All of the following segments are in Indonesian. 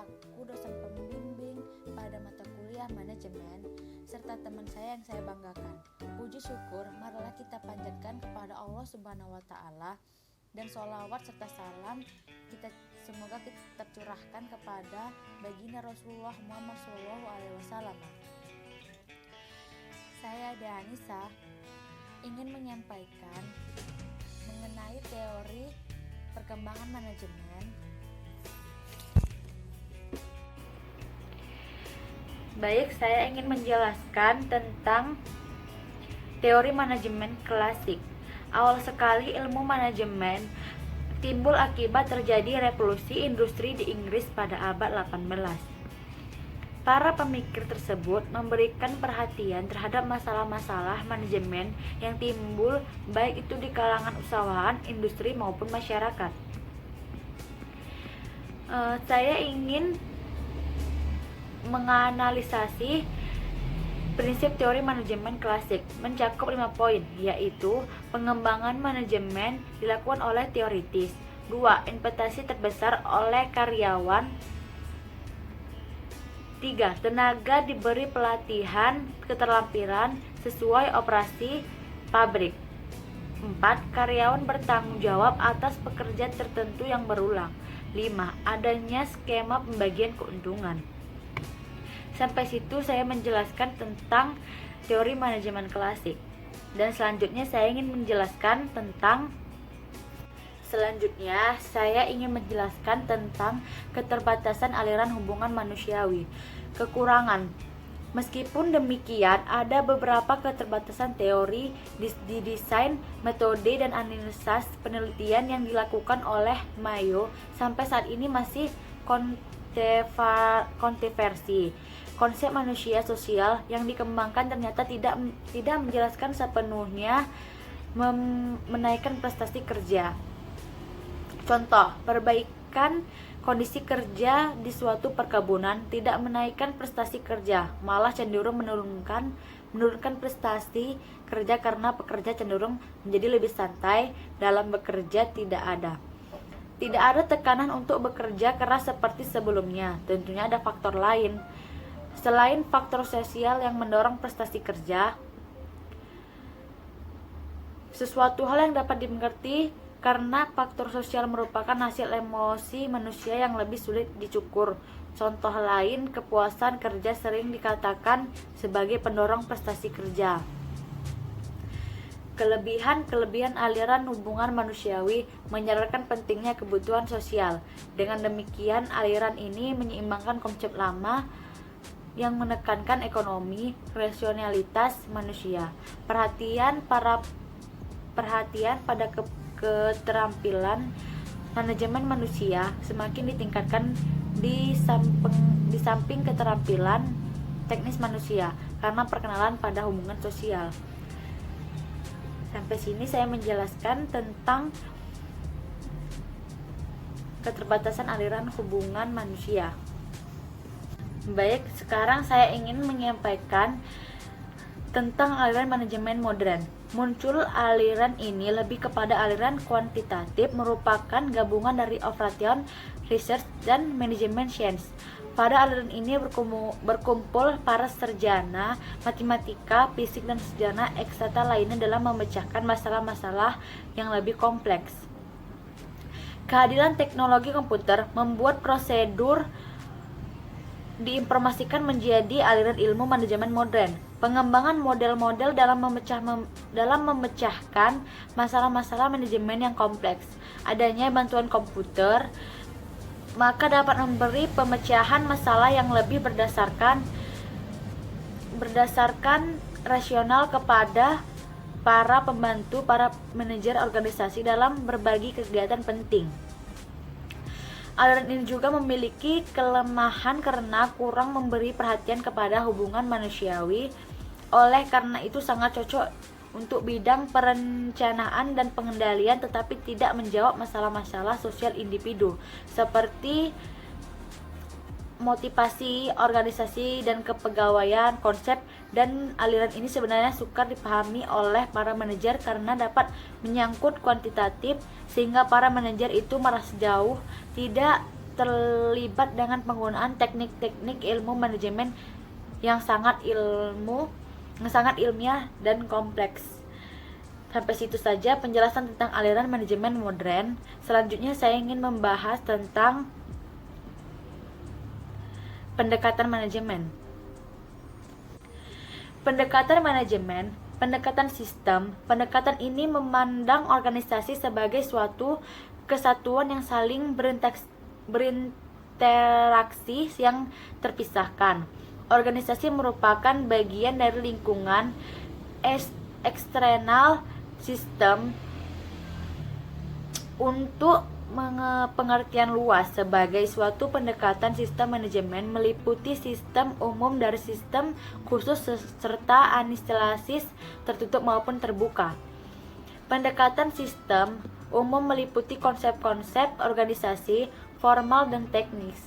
selaku dosen pembimbing pada mata kuliah manajemen, serta teman saya yang saya banggakan. Puji syukur marilah kita panjatkan kepada Allah Subhanahu wa Ta'ala, dan sholawat serta salam semoga kita tercurahkan kepada baginda Rasulullah Muhammad SAW. Saya Deanisa ingin menyampaikan mengenai teori perkembangan manajemen. Baik, saya ingin menjelaskan tentang teori manajemen klasik. Awal sekali ilmu manajemen timbul akibat terjadi revolusi industri di Inggris pada abad 18. Para pemikir tersebut memberikan perhatian terhadap masalah-masalah manajemen yang timbul baik itu di kalangan usahawan, industri maupun masyarakat. Saya ingin menganalisasi prinsip teori manajemen klasik mencakup 5 poin, yaitu pengembangan manajemen dilakukan oleh teoritis. 2. Investasi terbesar oleh karyawan. 3. Tenaga diberi pelatihan keterampilan sesuai operasi pabrik. 4. Karyawan bertanggung jawab atas pekerjaan tertentu yang berulang. 5. Adanya skema pembagian keuntungan. Sampai situ saya menjelaskan tentang teori manajemen klasik. Dan selanjutnya saya ingin menjelaskan tentang keterbatasan aliran hubungan manusiawi. Kekurangan. Meskipun demikian, ada beberapa keterbatasan teori di desain, metode, dan analisis penelitian yang dilakukan oleh Mayo sampai saat ini masih kontroversi. Konsep manusia sosial yang dikembangkan ternyata tidak menjelaskan sepenuhnya menaikkan prestasi kerja. Contoh, perbaikan kondisi kerja di suatu perkebunan tidak menaikkan prestasi kerja, malah cenderung menurunkan prestasi kerja karena pekerja cenderung menjadi lebih santai dalam bekerja. Tidak ada tekanan untuk bekerja keras seperti sebelumnya. Tentunya ada faktor lain selain faktor sosial yang mendorong prestasi kerja. Sesuatu hal yang dapat dimengerti karena faktor sosial merupakan hasil emosi manusia yang lebih sulit dicukur. Contoh lain, kepuasan kerja sering dikatakan sebagai pendorong prestasi kerja. Kelebihan aliran hubungan manusiawi menyadarkan pentingnya kebutuhan sosial. Dengan demikian, aliran ini menyeimbangkan konsep lama yang menekankan ekonomi, rasionalitas manusia. Perhatian pada keterampilan manajemen manusia semakin ditingkatkan di samping keterampilan teknis manusia karena perkenalan pada hubungan sosial. Sampai sini saya menjelaskan tentang keterbatasan aliran hubungan manusia. Baik, sekarang saya ingin menyampaikan tentang aliran manajemen modern. Muncul aliran ini lebih kepada aliran kuantitatif, merupakan gabungan dari operation, research, dan manajemen science. Pada aliran ini berkumpul para sarjana matematika, fisik, dan sarjana eksakta lainnya dalam memecahkan masalah-masalah yang lebih kompleks. Kehadiran teknologi komputer membuat prosedur diinformasikan menjadi aliran ilmu manajemen modern. Pengembangan model-model dalam memecahkan masalah-masalah manajemen yang kompleks. Adanya bantuan komputer maka dapat memberi pemecahan masalah yang lebih berdasarkan rasional kepada para pembantu, para manajer organisasi dalam berbagi kegiatan penting. Aliran ini juga memiliki kelemahan karena kurang memberi perhatian kepada hubungan manusiawi. Oleh karena itu sangat cocok untuk bidang perencanaan dan pengendalian, tetapi tidak menjawab masalah-masalah sosial individu seperti motivasi, organisasi, dan kepegawaian. Konsep dan aliran ini sebenarnya sukar dipahami oleh para manajer karena dapat menyangkut kuantitatif, sehingga para manajer itu merasa jauh tidak terlibat dengan penggunaan teknik-teknik ilmu manajemen yang sangat ilmiah dan kompleks. Sampai situ saja penjelasan tentang aliran manajemen modern. Selanjutnya saya ingin membahas tentang pendekatan manajemen. Pendekatan sistem. Pendekatan ini memandang organisasi sebagai suatu kesatuan yang saling berinteraksi yang terpisahkan. Organisasi merupakan bagian dari lingkungan eksternal sistem. Untuk pengertian luas sebagai suatu pendekatan sistem manajemen meliputi sistem umum dari sistem khusus serta analisis tertutup maupun terbuka. Pendekatan sistem umum meliputi konsep-konsep organisasi formal dan teknis.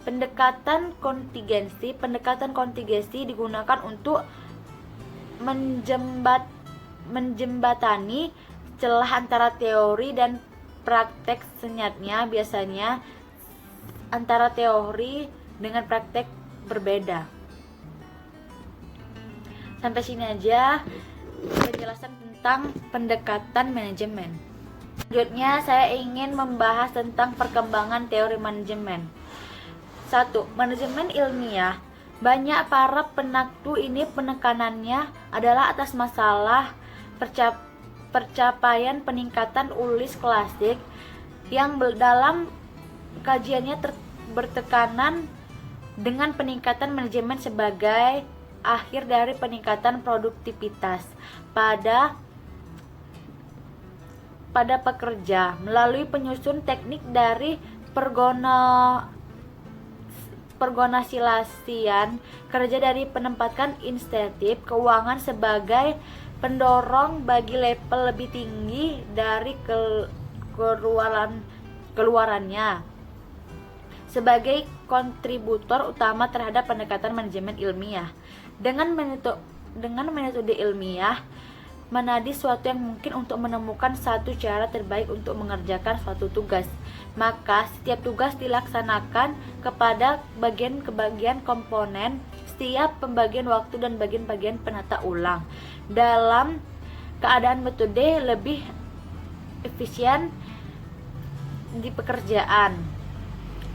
Pendekatan kontingensi digunakan untuk menjembatani celah antara teori dan praktek. Senyatnya biasanya antara teori dengan praktek berbeda. Sampai sini aja penjelasan tentang pendekatan manajemen. Selanjutnya saya ingin membahas tentang perkembangan teori manajemen. 1. Manajemen ilmiah. Banyak para penaktu ini penekanannya adalah atas masalah percapaian peningkatan ulis klasik yang dalam kajiannya bertekanan dengan peningkatan manajemen sebagai akhir dari peningkatan produktivitas pada pekerja melalui penyusun teknik dari pergonasilasian kerja dari penempatan insentif keuangan sebagai pendorong bagi level lebih tinggi dari keluarannya sebagai kontributor utama terhadap pendekatan manajemen ilmiah. Dengan metode ilmiah menjadi suatu yang mungkin untuk menemukan satu cara terbaik untuk mengerjakan suatu tugas. Maka setiap tugas dilaksanakan kepada bagian komponen setiap pembagian waktu dan bagian-bagian penata ulang. Dalam keadaan metode lebih efisien di pekerjaan.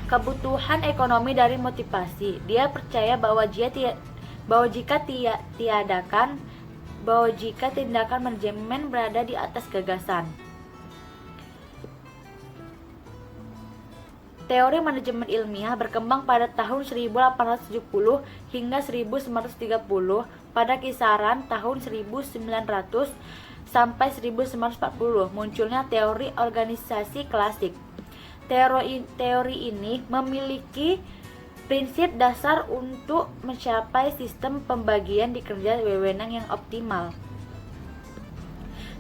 Kebutuhan ekonomi dari motivasi. Dia percaya bahwa jika tindakan manajemen berada di atas gagasan. Teori manajemen ilmiah berkembang pada tahun 1870 hingga 1930. Pada kisaran tahun 1900 sampai 1940 munculnya teori organisasi klasik. Teori ini memiliki prinsip dasar untuk mencapai sistem pembagian di kerja wewenang yang optimal.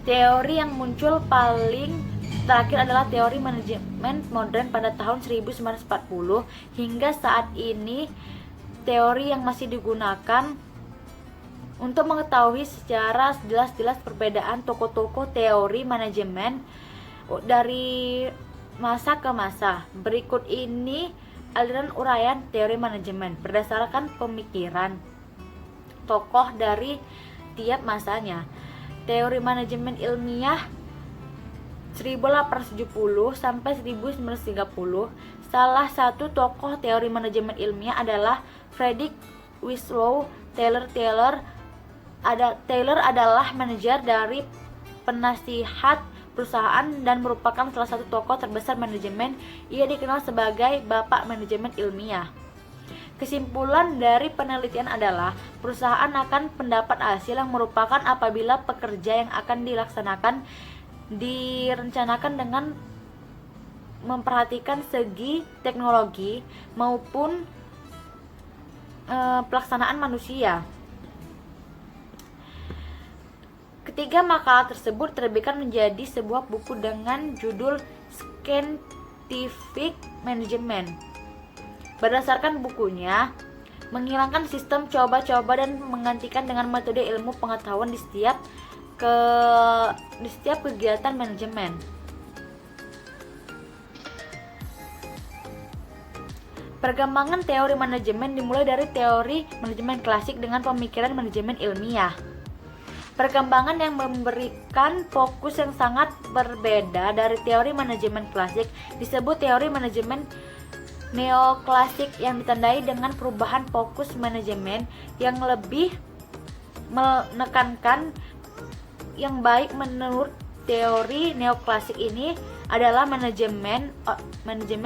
Teori yang muncul paling terakhir adalah teori manajemen modern pada tahun 1940. Hingga saat ini, teori yang masih digunakan untuk mengetahui secara jelas-jelas perbedaan tokoh-tokoh teori manajemen dari masa ke masa. Berikut ini aliran uraian teori manajemen berdasarkan pemikiran tokoh dari tiap masanya. Teori manajemen ilmiah 1870 sampai 1930. Salah satu tokoh teori manajemen ilmiah adalah Frederick Winslow Taylor. Taylor adalah manajer dari penasihat perusahaan dan merupakan salah satu tokoh terbesar manajemen. Ia dikenal sebagai Bapak Manajemen Ilmiah. Kesimpulan dari penelitian adalah perusahaan akan pendapat hasil yang merupakan apabila pekerja yang akan dilaksanakan direncanakan dengan memperhatikan segi teknologi maupun pelaksanaan manusia. Ketiga makalah tersebut terbitkan menjadi sebuah buku dengan judul Scientific Management. Berdasarkan bukunya, menghilangkan sistem coba-coba dan menggantikan dengan metode ilmu pengetahuan di setiap kegiatan manajemen. Perkembangan teori manajemen dimulai dari teori manajemen klasik dengan pemikiran manajemen ilmiah. Perkembangan yang memberikan fokus yang sangat berbeda dari teori manajemen klasik disebut teori manajemen neoklasik yang ditandai dengan perubahan fokus manajemen yang lebih menekankan yang baik. Menurut teori neoklasik ini adalah manajemen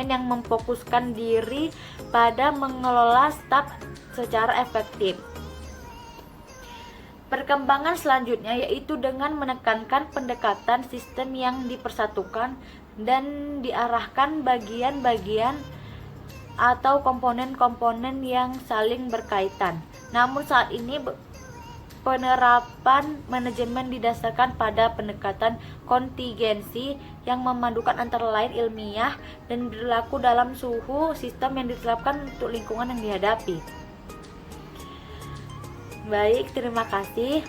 yang memfokuskan diri pada mengelola staf secara efektif. Perkembangan selanjutnya yaitu dengan menekankan pendekatan sistem yang dipersatukan dan diarahkan bagian-bagian atau komponen-komponen yang saling berkaitan. Namun saat ini penerapan manajemen didasarkan pada pendekatan kontingensi yang memadukan antara lain ilmiah dan berlaku dalam suhu sistem yang diterapkan untuk lingkungan yang dihadapi. Baik, terima kasih.